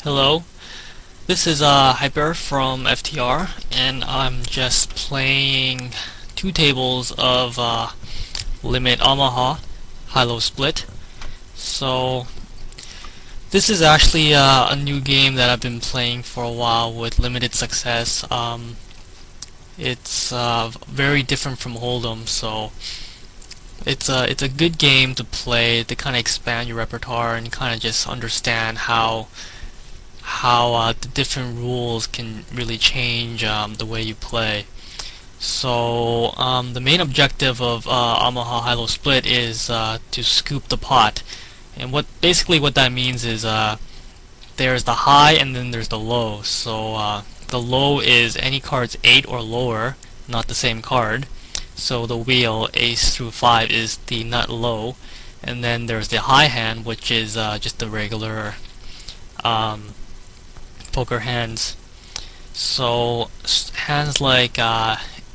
Hello, this is Hyper from FTR, and I'm just playing two tables of Limit Omaha Hi-Low Split. So this is actually a new game that I've been playing for a while with limited success. It's very different from Hold'em, so it's a good game to play to kind of expand your repertoire and kind of just understand how the different rules can really change the way you play. So the main objective of Omaha Hi-Low Split is to scoop the pot, and basically what that means is there's the high and then there's the low. So the low is any cards 8 or lower, not the same card. So the wheel ace through 5 is the nut low, and then there's the high hand, which is just the regular poker hands. So hands like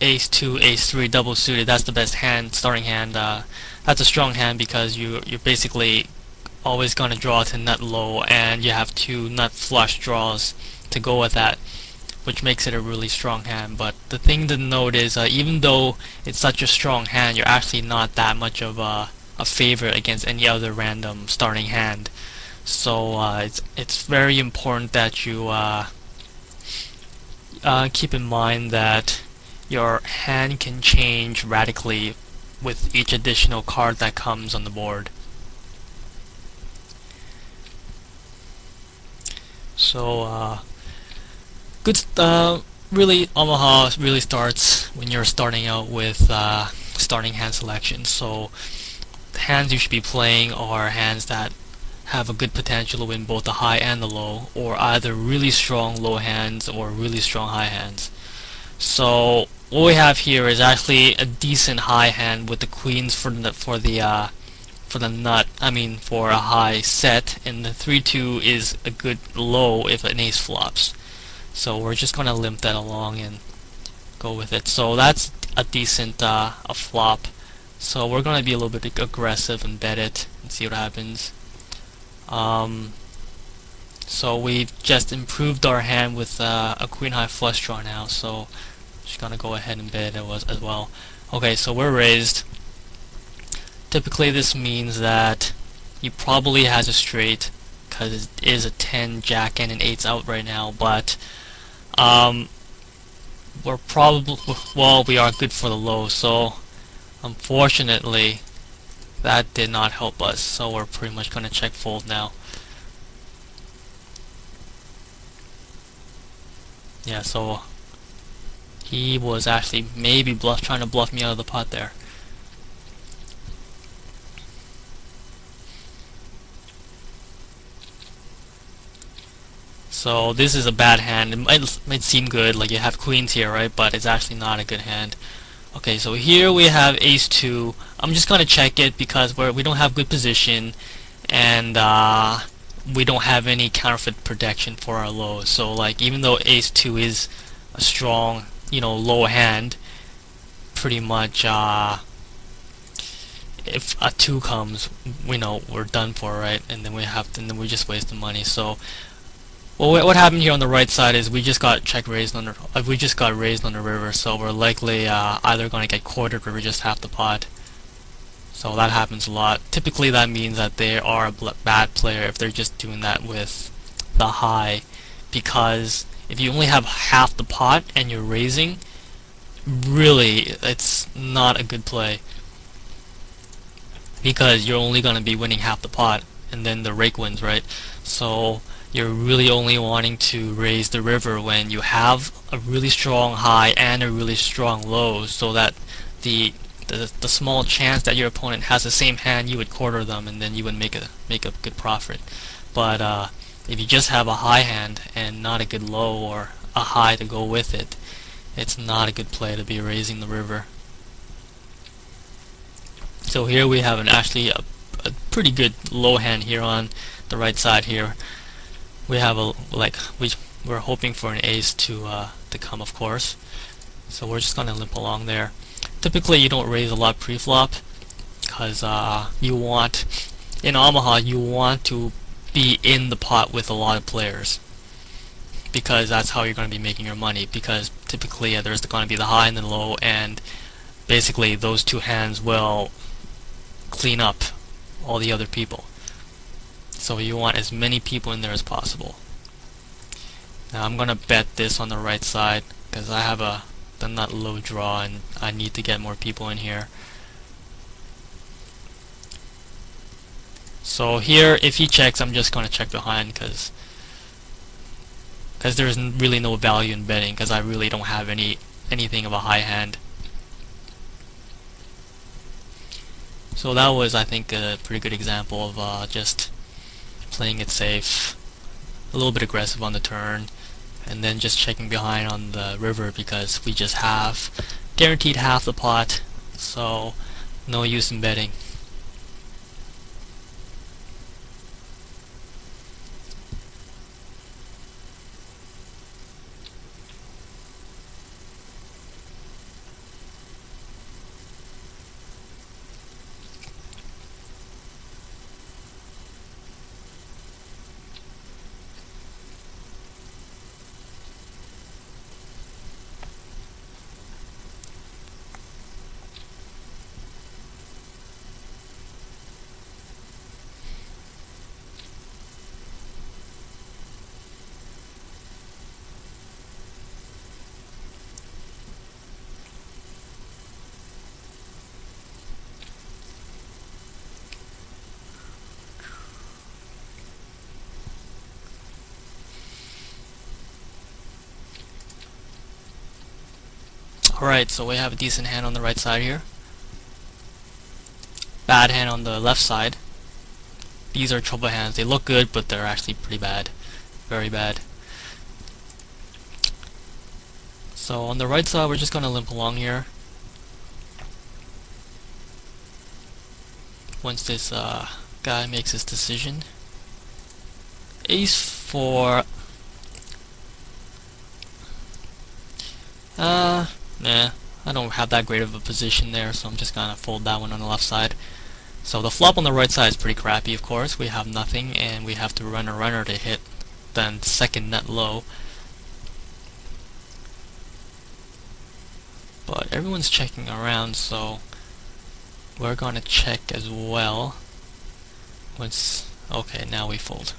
ace 2, ace 3, double suited, that's the best hand, starting hand. That's a strong hand because you're basically always going to draw to nut low, and you have two nut flush draws to go with that, which makes it a really strong hand. But the thing to note is even though it's such a strong hand, you're actually not that much of a favorite against any other random starting hand. So it's very important that you keep in mind that your hand can change radically with each additional card that comes on the board. So really Omaha really starts when you're starting out with starting hand selection. So the hands you should be playing are hands that have a good potential to win both the high and the low, or either really strong low hands or really strong high hands. So what we have here is actually a decent high hand with the queens for the nut. I mean for a high set, and the 3-2 is a good low if an ace flops. So we're just gonna limp that along and go with it. So that's a decent a flop. So we're gonna be a little bit aggressive and bet it and see what happens. So we've just improved our hand with a queen high flush draw now, so just gonna go ahead and bet it as well. Okay, so we're raised. Typically this means that he probably has a straight because it is a 10, jack, and an 8's out right now, but we're probably, well, we are good for the low, so unfortunately that did not help us, so we're pretty much going to check fold now. Yeah, so he was actually maybe trying to bluff me out of the pot there. So this is a bad hand. It might seem good, like you have queens here, right? But it's actually not a good hand. Okay, so here we have ace 2. I'm just gonna check it because we don't have good position, and we don't have any counterfeit protection for our lows. So like even though ace 2 is a strong, low hand, pretty much if a 2 comes, we know we're done for, right? And then we just waste the money. So well, what happened here on the right side is we just got raised on the river, so we're likely either going to get quartered or we just half the pot. So that happens a lot. Typically that means that they are a bad player if they're just doing that with the high, because if you only have half the pot and you're raising, really it's not a good play, because you're only going to be winning half the pot and then the rake wins, right? So you're really only wanting to raise the river when you have a really strong high and a really strong low, so that the small chance that your opponent has the same hand, you would quarter them and then you would make a good profit. But if you just have a high hand and not a good low or a high to go with it, it's not a good play to be raising the river. So here we have actually a pretty good low hand here on the right side here. We have we're hoping for an ace to come, of course. So we're just gonna limp along there. Typically you don't raise a lot pre-flop because you want, in Omaha, you want to be in the pot with a lot of players, because that's how you're going to be making your money, because typically there's going to be the high and the low, and basically those two hands will clean up all the other people. So you want as many people in there as possible. Now I'm gonna bet this on the right side because I have the nut low draw and I need to get more people in here. So here, if he checks, I'm just gonna check behind because there's really no value in betting, because I really don't have anything of a high hand. So that was, I think, a pretty good example of just playing it safe, a little bit aggressive on the turn, and then just checking behind on the river because we just have guaranteed half the pot, so no use in betting. Alright, so we have a decent hand on the right side here. Bad hand on the left side. These are trouble hands. They look good, but they're actually pretty bad. Very bad. So on the right side, we're just going to limp along here. Once this guy makes his decision. Ace 4. Nah, I don't have that great of a position there, so I'm just gonna fold that one on the left side. So the flop on the right side is pretty crappy, of course. We have nothing, and we have to run a runner to hit the second nut low. But everyone's checking around, so we're gonna check as well. Okay, now we fold.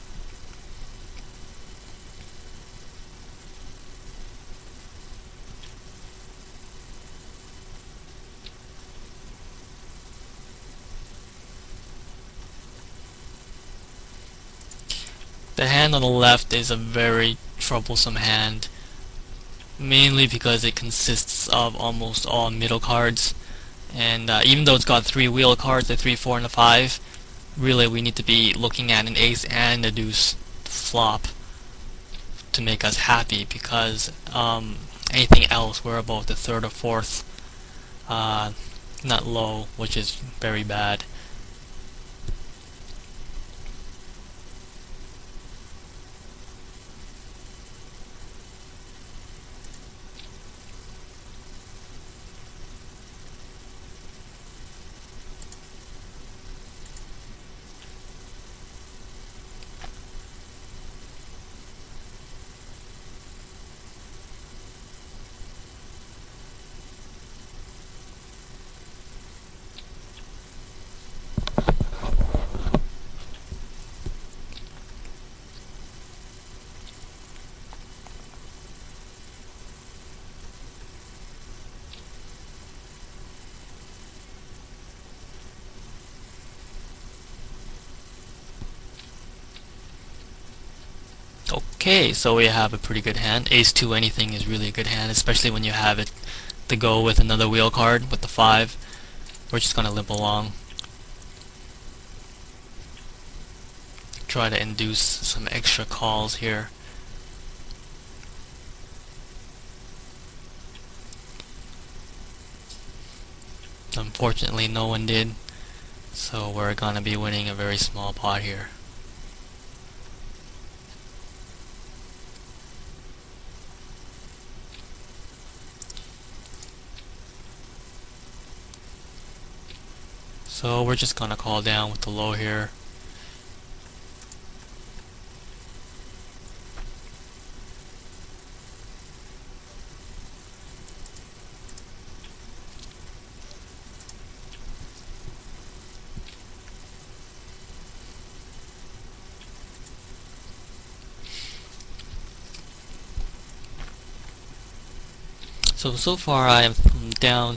The hand on the left is a very troublesome hand, mainly because it consists of almost all middle cards, and even though it's got 3 wheel cards, the 3, 4, and the 5, really we need to be looking at an ace and a deuce flop to make us happy, because anything else we're above the third or fourth nut low, which is very bad. Okay, so we have a pretty good hand. Ace 2 anything is really a good hand, especially when you have it to go with another wheel card with the 5. We're just gonna limp along. Try to induce some extra calls here. Unfortunately, no one did, so we're gonna be winning a very small pot here. So we're just gonna call down with the low here. So far I am down